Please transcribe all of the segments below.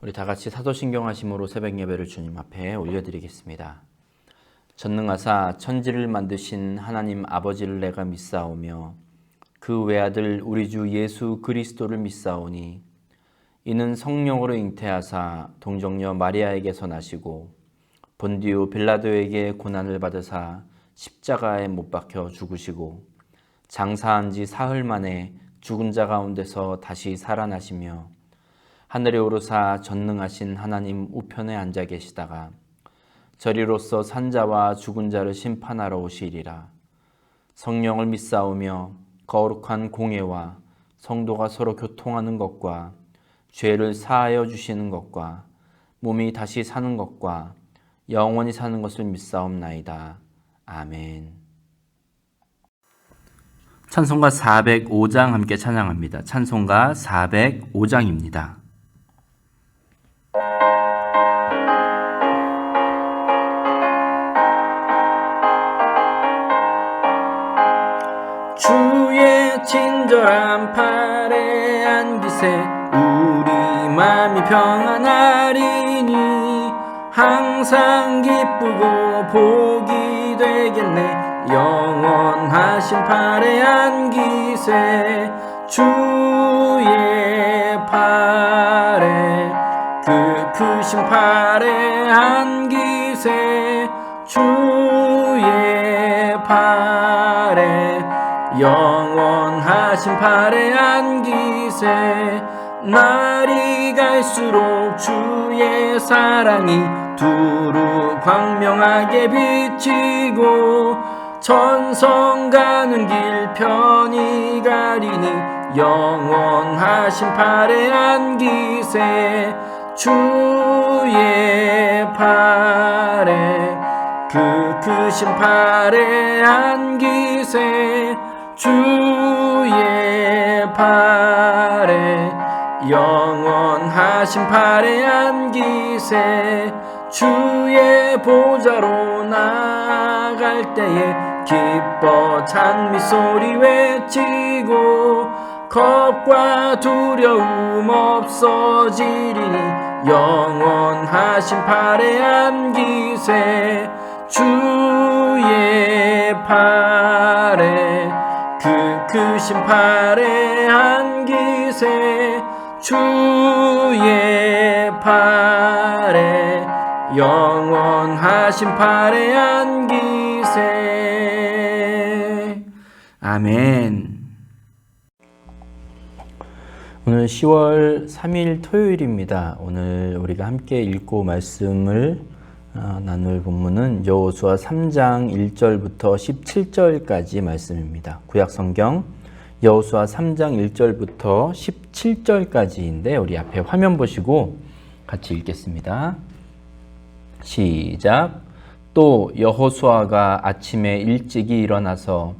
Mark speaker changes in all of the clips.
Speaker 1: 우리 다 같이 사도신경 하심으로 새벽 예배를 주님 앞에 올려드리겠습니다. 전능하사 천지를 만드신 하나님 아버지를 내가 믿사오며 그 외아들 우리 주 예수 그리스도를 믿사오니 이는 성령으로 잉태하사 동정녀 마리아에게서 나시고 본디오 빌라도에게 고난을 받으사 십자가에 못 박혀 죽으시고 장사한 지 사흘 만에 죽은 자 가운데서 다시 살아나시며 하늘에 오르사 전능하신 하나님 우편에 앉아 계시다가 저리로서 산자와 죽은 자를 심판하러 오시리라. 성령을 믿사오며 거룩한 공예와 성도가 서로 교통하는 것과 죄를 사하여 주시는 것과 몸이 다시 사는 것과 영원히 사는 것을 믿사옵나이다. 아멘. 찬송가 405장 함께 찬양합니다. 찬송가 405장입니다. 주의 친절한 팔에 안기세 우리 맘이 평안하리니 항상 기쁘고 복이 되겠네. 영원하신 팔에 안기세 주의 팔에 그 크신 팔에 안기세 주의 팔에 영원하신 팔에 안기세. 날이 갈수록 주의 사랑이 두루 광명하게 비치고 천성 가는 길 편히 가리니 영원하신 팔에 안기세 주의 팔에 그 크신 팔에 안기세 주의 팔에 영원하신 팔에 안기세. 주의 보좌로 나아갈 때에 기뻐 찬미 소리 외치고 겁과 두려움 없어지리니 영원하신 팔에 안기세 주의 팔에 그 크신 팔에 안기세 주의 팔에 영원하신 팔에 안기세. 아멘. 오늘 10월 3일 토요일입니다. 오늘 우리가 함께 읽고 말씀을 나눌 본문은 여호수아 3장 1절부터 17절까지 말씀입니다. 구약성경 여호수아 3장 1절부터 17절까지인데 우리 앞에 화면 보시고 같이 읽겠습니다. 시작. 또 여호수아가 아침에 일찍이 일어나서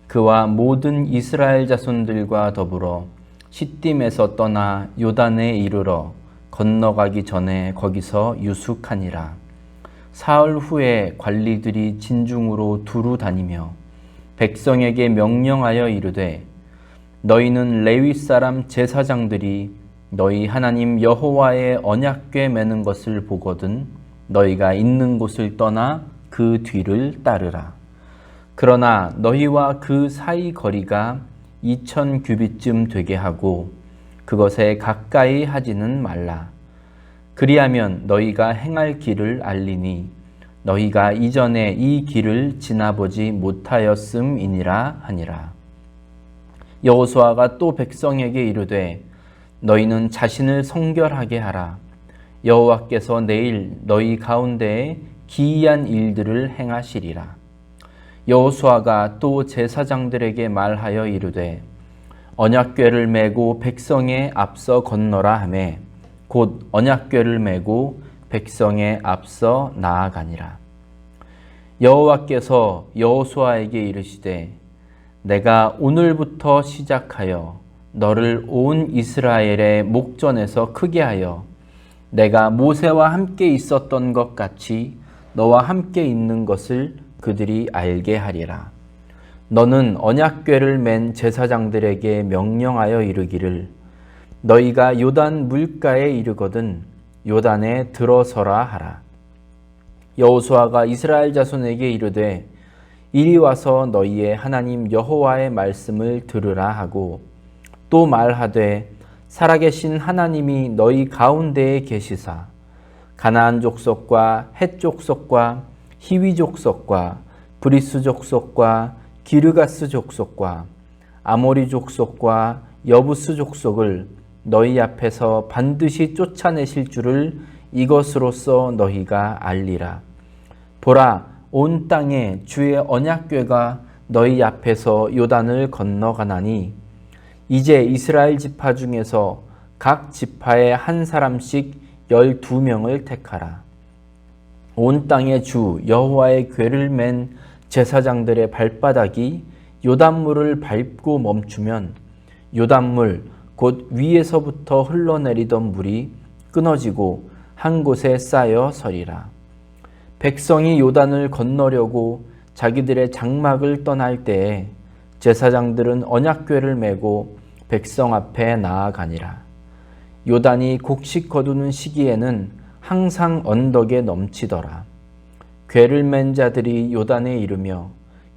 Speaker 1: 그와 모든 이스라엘 자손들과 더불어 시딤에서 떠나 요단에 이르러 건너가기 전에 거기서 유숙하니라. 사흘 후에 관리들이 진중으로 두루 다니며 백성에게 명령하여 이르되 너희는 레위 사람 제사장들이 너희 하나님 여호와의 언약궤 매는 것을 보거든 너희가 있는 곳을 떠나 그 뒤를 따르라. 그러나 너희와 그 사이 거리가 2000 규빗쯤 되게 하고 그것에 가까이 하지는 말라. 그리하면 너희가 행할 길을 알리니 너희가 이전에 이 길을 지나보지 못하였음이니라 하니라. 여호수아가 또 백성에게 이르되 너희는 자신을 성결하게 하라. 여호와께서 내일 너희 가운데에 기이한 일들을 행하시리라. 여호수아가 또 제사장들에게 말하여 이르되 언약궤를 메고 백성에 앞서 건너라 하매 곧 언약궤를 메고 백성에 앞서 나아가니라. 여호와께서 여호수아에게 이르시되 내가 오늘부터 시작하여 너를 온 이스라엘의 목전에서 크게 하여 내가 모세와 함께 있었던 것 같이 너와 함께 있는 것을 그들이 알게 하리라. 너는 언약궤를 맨 제사장들에게 명령하여 이르기를 너희가 요단 물가에 이르거든 요단에 들어서라 하라. 여호수아가 이스라엘 자손에게 이르되 이리 와서 너희의 하나님 여호와의 말씀을 들으라 하고 또 말하되 살아계신 하나님이 너희 가운데에 계시사 가나안 족속과 헷 족속과 히위 족속과 브리스 족속과 기르가스 족속과 아모리 족속과 여부스 족속을 너희 앞에서 반드시 쫓아내실 줄을 이것으로써 너희가 알리라. 보라, 온 땅에 주의 언약궤가 너희 앞에서 요단을 건너가나니 이제 이스라엘 지파 중에서 각 지파에 한 사람씩 12명을 택하라. 온 땅의 주 여호와의 궤를 맨 제사장들의 발바닥이 요단물을 밟고 멈추면 요단물 곧 위에서부터 흘러내리던 물이 끊어지고 한 곳에 쌓여 서리라. 백성이 요단을 건너려고 자기들의 장막을 떠날 때에 제사장들은 언약궤를 메고 백성 앞에 나아가니라. 요단이 곡식 거두는 시기에는 항상 언덕에 넘치더라. 궤를 맨 자들이 요단에 이르며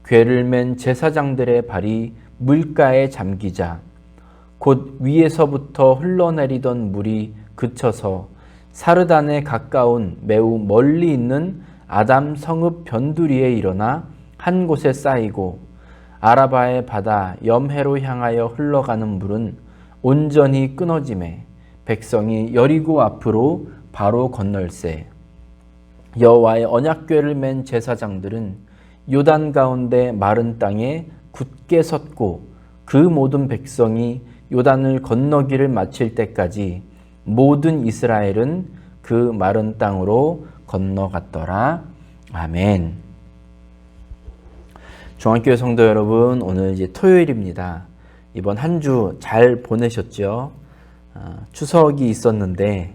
Speaker 1: 궤를 맨 제사장들의 발이 물가에 잠기자 곧 위에서부터 흘러내리던 물이 그쳐서 사르단에 가까운 매우 멀리 있는 아담 성읍 변두리에 일어나 한 곳에 쌓이고 아라바의 바다 염해로 향하여 흘러가는 물은 온전히 끊어지매 백성이 여리고 앞으로 바로 건널세. 여호와의 언약궤를 맨 제사장들은 요단 가운데 마른 땅에 굳게 섰고 그 모든 백성이 요단을 건너기를 마칠 때까지 모든 이스라엘은 그 마른 땅으로 건너갔더라. 아멘. 중앙교회 성도 여러분, 오늘 이제 토요일입니다. 이번 한 주 잘 보내셨죠? 추석이 있었는데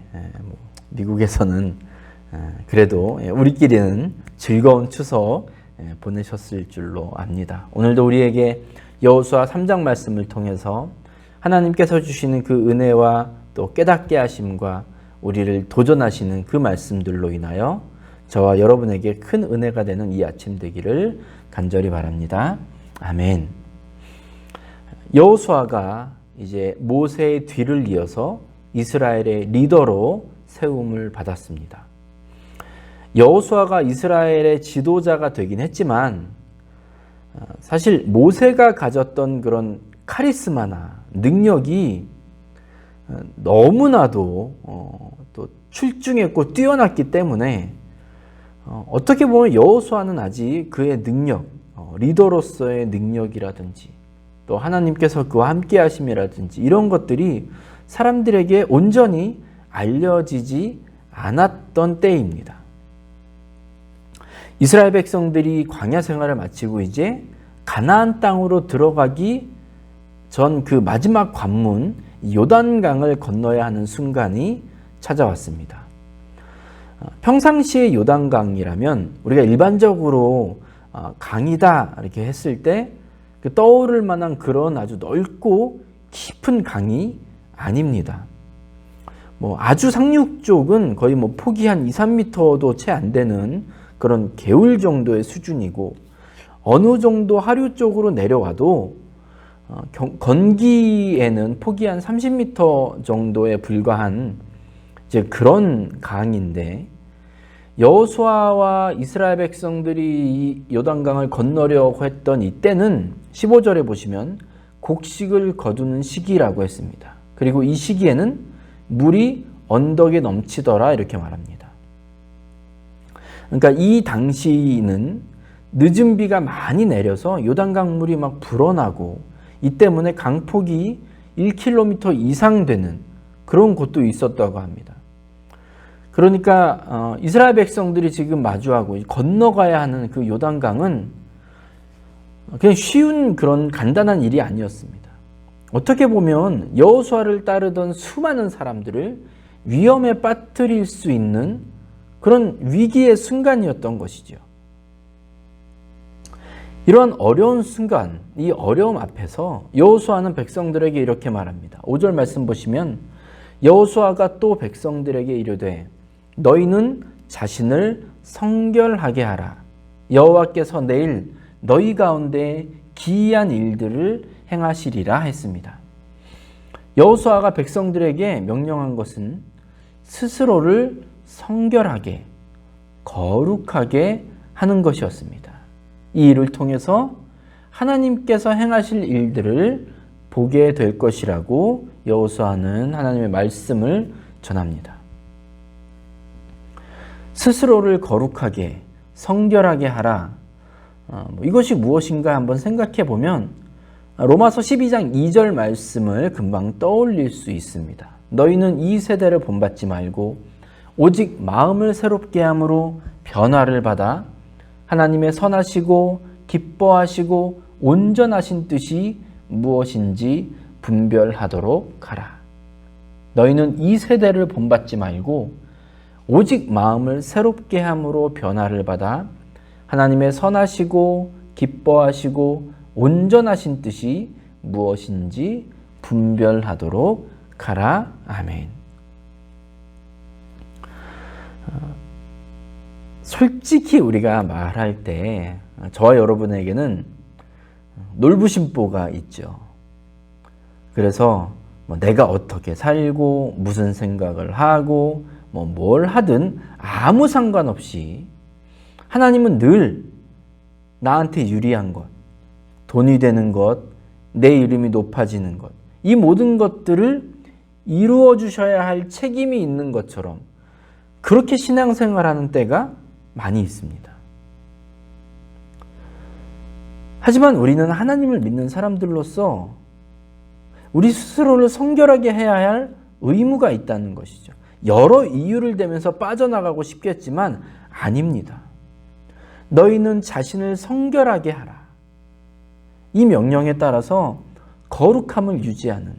Speaker 1: 미국에서는 그래도 우리끼리는 즐거운 추석 보내셨을 줄로 압니다. 오늘도 우리에게 여호수아 3장 말씀을 통해서 하나님께서 주시는 그 은혜와 또 깨닫게 하심과 우리를 도전하시는 그 말씀들로 인하여 저와 여러분에게 큰 은혜가 되는 이 아침 되기를 간절히 바랍니다. 아멘. 여호수아가 이제 모세의 뒤를 이어서 이스라엘의 리더로 세움을 받았습니다. 여호수아가 이스라엘의 지도자가 되긴 했지만 사실 모세가 가졌던 그런 카리스마나 능력이 너무나도 또 출중했고 뛰어났기 때문에 어떻게 보면 여호수아는 아직 그의 능력, 리더로서의 능력이라든지 또 하나님께서 그와 함께 하심이라든지 이런 것들이 사람들에게 온전히 알려지지 않았던 때입니다. 이스라엘 백성들이 광야 생활을 마치고 이제 가나안 땅으로 들어가기 전 그 마지막 관문 요단강을 건너야 하는 순간이 찾아왔습니다. 평상시의 요단강이라면 우리가 일반적으로 강이다 이렇게 했을 때 떠오를 만한 그런 아주 넓고 깊은 강이 아닙니다. 아주 상류 쪽은 거의 폭이 한 2, 3m도 채 안 되는 그런 개울 정도의 수준이고 어느 정도 하류 쪽으로 내려와도 건기에는 폭이 한 30m 정도에 불과한 이제 그런 강인데 여호수아와 이스라엘 백성들이 이 요단강을 건너려고 했던 이때는 15절에 보시면 곡식을 거두는 시기라고 했습니다. 그리고 이 시기에는 물이 언덕에 넘치더라 이렇게 말합니다. 그러니까 이 당시는 늦은 비가 많이 내려서 요단강 물이 막 불어나고 이 때문에 강폭이 1km 이상 되는 그런 곳도 있었다고 합니다. 그러니까 이스라엘 백성들이 지금 마주하고 건너가야 하는 그 요단강은 그냥 쉬운 그런 간단한 일이 아니었습니다. 어떻게 보면 여호수아를 따르던 수많은 사람들을 위험에 빠뜨릴 수 있는 그런 위기의 순간이었던 것이죠. 이러한 어려운 순간, 이 어려움 앞에서 여호수아는 백성들에게 이렇게 말합니다. 5절 말씀 보시면 여호수아가 또 백성들에게 이르되 너희는 자신을 성결하게 하라. 여호와께서 내일 너희 가운데 기이한 일들을 행하시리라 했습니다. 여호수아가 백성들에게 명령한 것은 스스로를 성결하게, 거룩하게 하는 것이었습니다. 이 일을 통해서 하나님께서 행하실 일들을 보게 될 것이라고 여호수아는 하나님의 말씀을 전합니다. 스스로를 거룩하게, 성결하게 하라. 이것이 무엇인가 한번 생각해 보면 로마서 12장 2절 말씀을 금방 떠올릴 수 있습니다. 너희는 이 세대를 본받지 말고 오직 마음을 새롭게 함으로 변화를 받아 하나님의 선하시고 기뻐하시고 온전하신 뜻이 무엇인지 분별하도록 하라. 너희는 이 세대를 본받지 말고 오직 마음을 새롭게 함으로 변화를 받아 하나님의 선하시고 기뻐하시고 온전하신 뜻이 무엇인지 분별하도록 하라. 아멘. 솔직히 우리가 말할 때 저와 여러분에게는 놀부심보가 있죠. 그래서 내가 어떻게 살고 무슨 생각을 하고 뭘 하든 아무 상관없이 하나님은 늘 나한테 유리한 것, 돈이 되는 것, 내 이름이 높아지는 것, 이 모든 것들을 이루어 주셔야 할 책임이 있는 것처럼 그렇게 신앙생활하는 때가 많이 있습니다. 하지만 우리는 하나님을 믿는 사람들로서 우리 스스로를 성결하게 해야 할 의무가 있다는 것이죠. 여러 이유를 대면서 빠져나가고 싶겠지만 아닙니다. 너희는 자신을 성결하게 하라. 이 명령에 따라서 거룩함을 유지하는,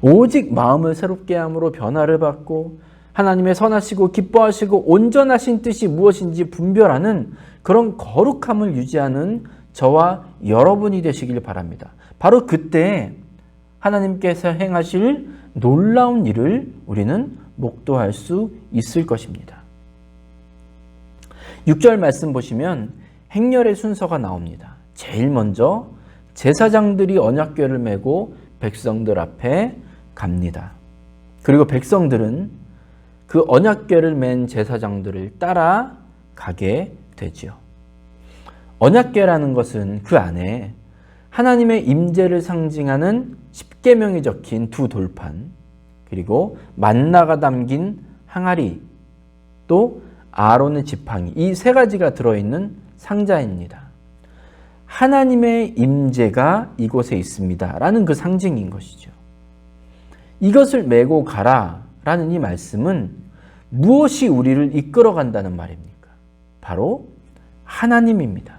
Speaker 1: 오직 마음을 새롭게 함으로 변화를 받고 하나님의 선하시고 기뻐하시고 온전하신 뜻이 무엇인지 분별하는 그런 거룩함을 유지하는 저와 여러분이 되시길 바랍니다. 바로 그때 하나님께서 행하실 놀라운 일을 우리는 목도할 수 있을 것입니다. 6절 말씀 보시면 행렬의 순서가 나옵니다. 제일 먼저 제사장들이 언약궤를 메고 백성들 앞에 갑니다. 그리고 백성들은 그 언약궤를 맨 제사장들을 따라 가게 되지요. 언약궤라는 것은 그 안에 하나님의 임재를 상징하는 십계명이 적힌 두 돌판, 그리고 만나가 담긴 항아리, 또 아론의 지팡이, 이 세 가지가 들어있는 상자입니다. 하나님의 임재가 이곳에 있습니다 라는 그 상징인 것이죠. 이것을 메고 가라 라는 이 말씀은 무엇이 우리를 이끌어 간다는 말입니까? 바로 하나님입니다.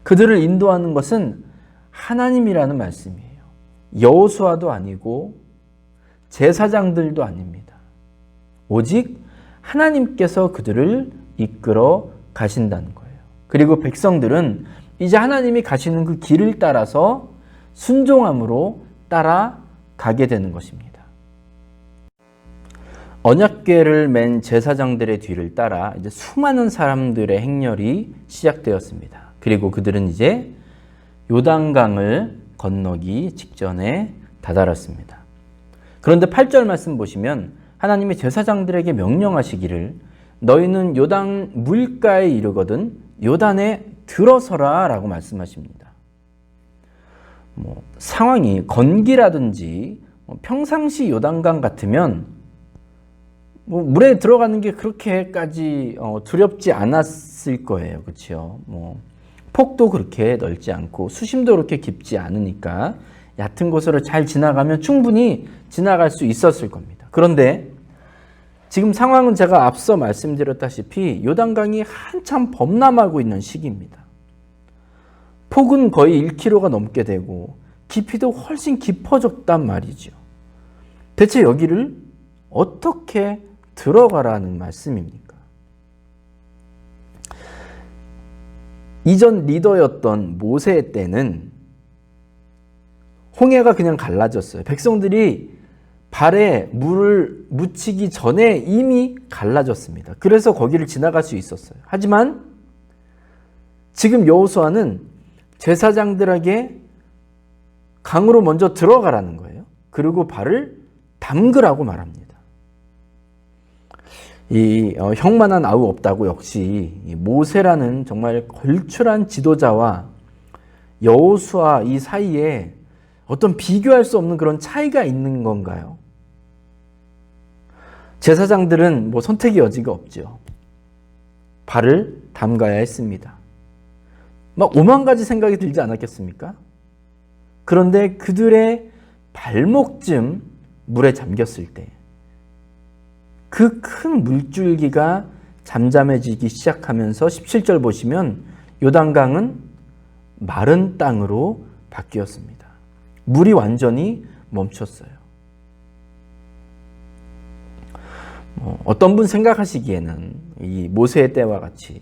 Speaker 1: 그들을 인도하는 것은 하나님이라는 말씀이에요. 여호수아도 아니고 제사장들도 아닙니다. 오직 하나님께서 그들을 이끌어 가신다는 거예요. 그리고 백성들은 이제 하나님이 가시는 그 길을 따라서 순종함으로 따라가게 되는 것입니다. 언약궤를 맨 제사장들의 뒤를 따라 이제 수많은 사람들의 행렬이 시작되었습니다. 그리고 그들은 이제 요단강을 건너기 직전에 다다랐습니다. 그런데 8절 말씀 보시면 하나님이 제사장들에게 명령하시기를 너희는 요단 물가에 이르거든 요단에 들어서라 라고 말씀하십니다. 상황이 건기라든지 평상시 요단강 같으면 물에 들어가는 게 그렇게까지 두렵지 않았을 거예요. 그렇죠? 폭도 그렇게 넓지 않고 수심도 그렇게 깊지 않으니까 얕은 곳으로 잘 지나가면 충분히 지나갈 수 있었을 겁니다. 그런데 지금 상황은 제가 앞서 말씀드렸다시피 요단강이 한참 범람하고 있는 시기입니다. 폭은 거의 1km가 넘게 되고 깊이도 훨씬 깊어졌단 말이죠. 대체 여기를 어떻게 들어가라는 말씀입니까? 이전 리더였던 모세 때는 홍해가 그냥 갈라졌어요. 백성들이 발에 물을 묻히기 전에 이미 갈라졌습니다. 그래서 거기를 지나갈 수 있었어요. 하지만 지금 여호수아는 제사장들에게 강으로 먼저 들어가라는 거예요. 그리고 발을 담그라고 말합니다. 형만한 아우 없다고 역시 모세라는 정말 걸출한 지도자와 여호수아 이 사이에 어떤 비교할 수 없는 그런 차이가 있는 건가요? 제사장들은 선택의 여지가 없죠. 발을 담가야 했습니다. 막 5만 가지 생각이 들지 않았겠습니까? 그런데 그들의 발목쯤 물에 잠겼을 때 그 큰 물줄기가 잠잠해지기 시작하면서 17절 보시면 요단강은 마른 땅으로 바뀌었습니다. 물이 완전히 멈췄어요. 어떤 분 생각하시기에는 이 모세의 때와 같이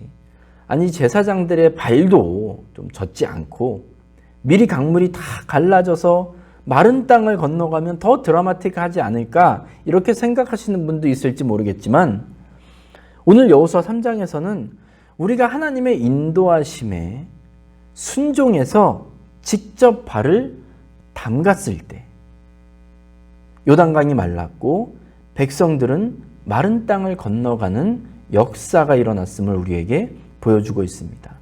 Speaker 1: 아니 제사장들의 발도 좀 젖지 않고 미리 강물이 다 갈라져서 마른 땅을 건너가면 더 드라마틱하지 않을까 이렇게 생각하시는 분도 있을지 모르겠지만 오늘 여호수아 3장에서는 우리가 하나님의 인도하심에 순종해서 직접 발을 담갔을 때 요단강이 말랐고 백성들은 마른 땅을 건너가는 역사가 일어났음을 우리에게 보여주고 있습니다.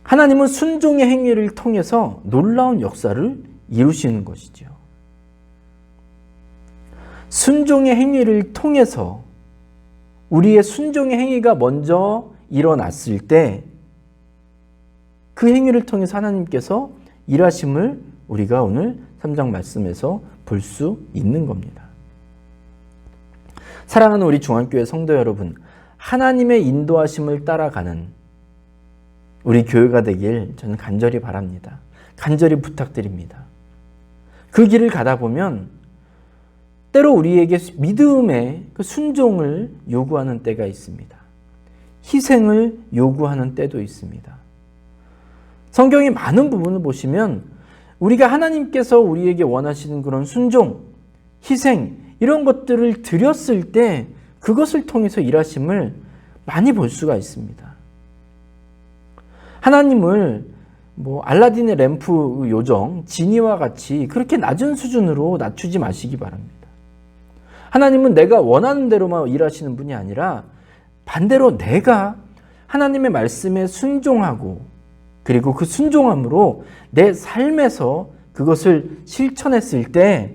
Speaker 1: 하나님은 순종의 행위를 통해서 놀라운 역사를 이루시는 것이죠. 순종의 행위를 통해서 우리의 순종의 행위가 먼저 일어났을 때 그 행위를 통해서 하나님께서 일하심을 우리가 오늘 3장 말씀에서 볼 수 있는 겁니다. 사랑하는 우리 중앙교회 성도 여러분, 하나님의 인도하심을 따라가는 우리 교회가 되길 저는 간절히 바랍니다. 간절히 부탁드립니다. 그 길을 가다 보면 때로 우리에게 믿음의 그 순종을 요구하는 때가 있습니다. 희생을 요구하는 때도 있습니다. 성경의 많은 부분을 보시면 우리가 하나님께서 우리에게 원하시는 그런 순종, 희생 이런 것들을 드렸을 때 그것을 통해서 일하심을 많이 볼 수가 있습니다. 하나님을 알라딘의 램프 요정, 지니와 같이 그렇게 낮은 수준으로 낮추지 마시기 바랍니다. 하나님은 내가 원하는 대로만 일하시는 분이 아니라 반대로 내가 하나님의 말씀에 순종하고 그리고 그 순종함으로 내 삶에서 그것을 실천했을 때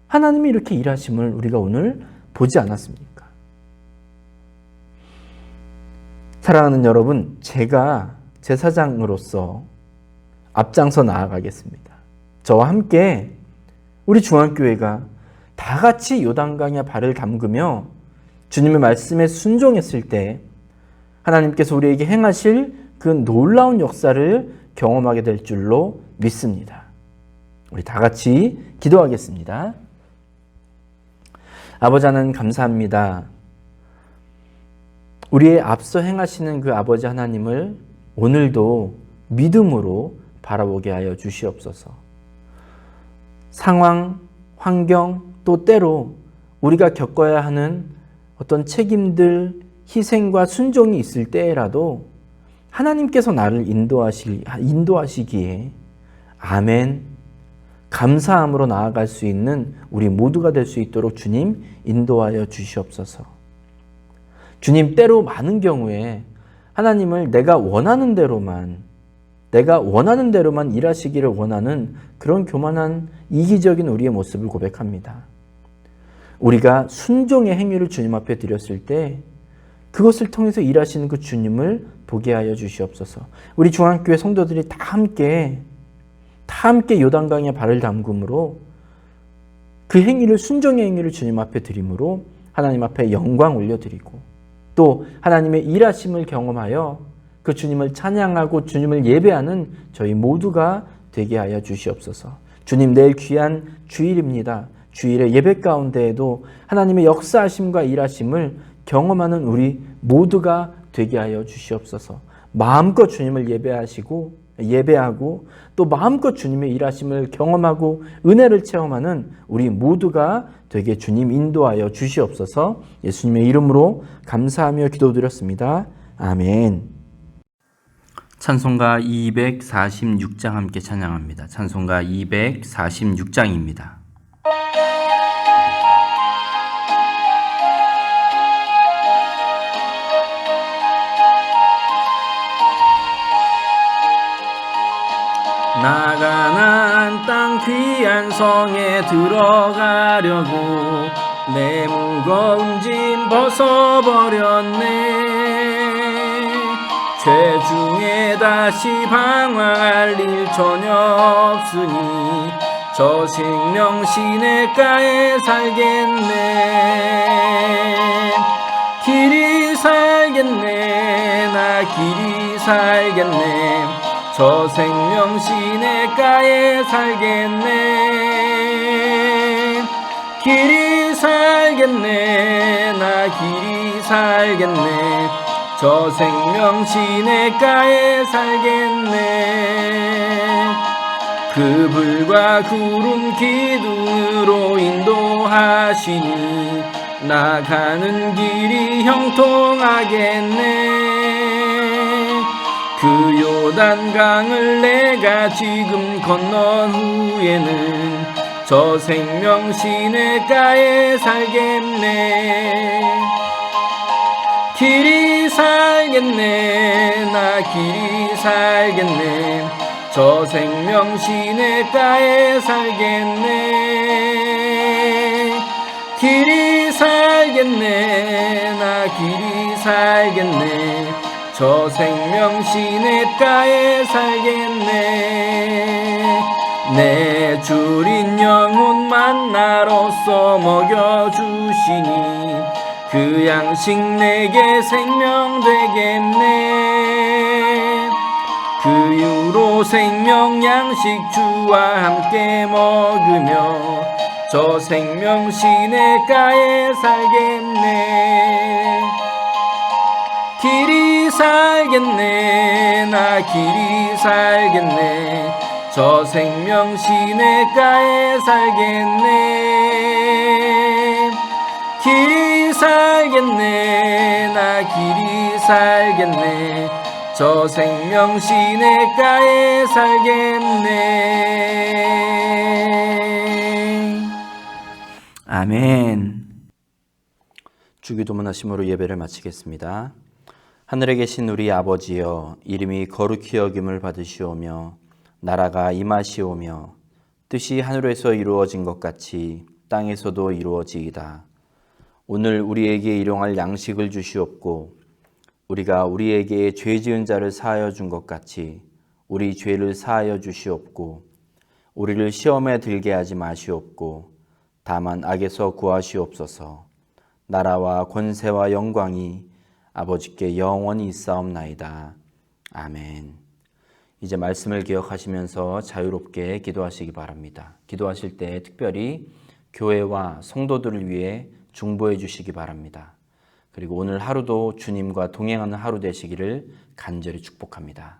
Speaker 1: 하나님이 이렇게 일하심을 우리가 오늘 보지 않았습니까? 사랑하는 여러분, 제가 제사장으로서 앞장서 나아가겠습니다. 저와 함께 우리 중앙교회가 다 같이 요단강에 발을 담그며 주님의 말씀에 순종했을 때 하나님께서 우리에게 행하실 그 놀라운 역사를 경험하게 될 줄로 믿습니다. 우리 다 같이 기도하겠습니다. 아버지 하나님 감사합니다. 우리의 앞서 행하시는 그 아버지 하나님을 오늘도 믿음으로 바라보게 하여 주시옵소서. 상황, 환경, 또 때로 우리가 겪어야 하는 어떤 책임들, 희생과 순종이 있을 때라도 하나님께서 나를 인도하시기에 아멘, 감사함으로 나아갈 수 있는 우리 모두가 될 수 있도록 주님 인도하여 주시옵소서. 주님, 때로 많은 경우에 하나님을 내가 원하는 대로만 일하시기를 원하는 그런 교만한 이기적인 우리의 모습을 고백합니다. 우리가 순종의 행위를 주님 앞에 드렸을 때 그것을 통해서 일하시는 그 주님을 보게 하여 주시옵소서. 우리 중앙교회 성도들이 다 함께 요단강에 발을 담금으로 그 행위를 순종의 행위를 주님 앞에 드림으로 하나님 앞에 영광 올려드리고 또 하나님의 일하심을 경험하여 그 주님을 찬양하고 주님을 예배하는 저희 모두가 되게 하여 주시옵소서. 주님, 내일 귀한 주일입니다. 주일의 예배 가운데에도 하나님의 역사하심과 일하심을 경험하는 우리 모두가 되게 하여 주시옵소서. 마음껏 주님을 예배하시고 예배하고 또 마음껏 주님의 일하심을 경험하고 은혜를 체험하는 우리 모두가 되게 주님 인도하여 주시옵소서. 예수님의 이름으로 감사하며 기도드렸습니다. 아멘. 찬송가 246장 함께 찬양합니다. 찬송가 246장입니다. 나 가나안 땅 귀한 성에 들어가려고 내 무거운 짐 벗어버렸네. 죄중에 다시 방황할 일 전혀 없으니 저 생명 시냇가에 살겠네. 길이 살겠네. 나 길이 살겠네. 저 생명 시냇가에 살겠네. 길이 살겠네. 나 길이 살겠네. 저 생명 시냇가에 살겠네. 그 불과 구름 기둥으로 인도하시니 나가는 길이 형통하겠네. 그 요단강을 내가 지금 건넌 후에는 저 생명 시냇가에 살겠네. 길이 살겠네. 나 길이 살겠네. 저 생명 시냇가에 살겠네. 길이 살겠네. 나 길이 살겠네. 저 생명 시냇가에 살겠네. 내 줄인 영혼 만나로서 먹여주시니 그 양식 내게 생명 되겠네. 그 이후로 생명 양식 주와 함께 먹으며 저 생명 시냇가에 살겠네. 길이 살겠네. 나 길이 살겠네. 저 생명 시냇가에 살겠네. 길이 살겠네. 나 길이 살겠네. 저 생명 시냇가에 살겠네. 아멘. 주기도문 하심으로 예배를 마치겠습니다. 하늘에 계신 우리 아버지여, 이름이 거룩히 여김을 받으시오며 나라가 임하시오며 뜻이 하늘에서 이루어진 것 같이 땅에서도 이루어지이다. 오늘 우리에게 일용할 양식을 주시옵고 우리가 우리에게 죄 지은 자를 사하여 준 것 같이 우리 죄를 사하여 주시옵고 우리를 시험에 들게 하지 마시옵고 다만 악에서 구하시옵소서. 나라와 권세와 영광이 아버지께 영원히 있사옵나이다. 아멘. 이제 말씀을 기억하시면서 자유롭게 기도하시기 바랍니다. 기도하실 때 특별히 교회와 성도들을 위해 중보해 주시기 바랍니다. 그리고 오늘 하루도 주님과 동행하는 하루 되시기를 간절히 축복합니다.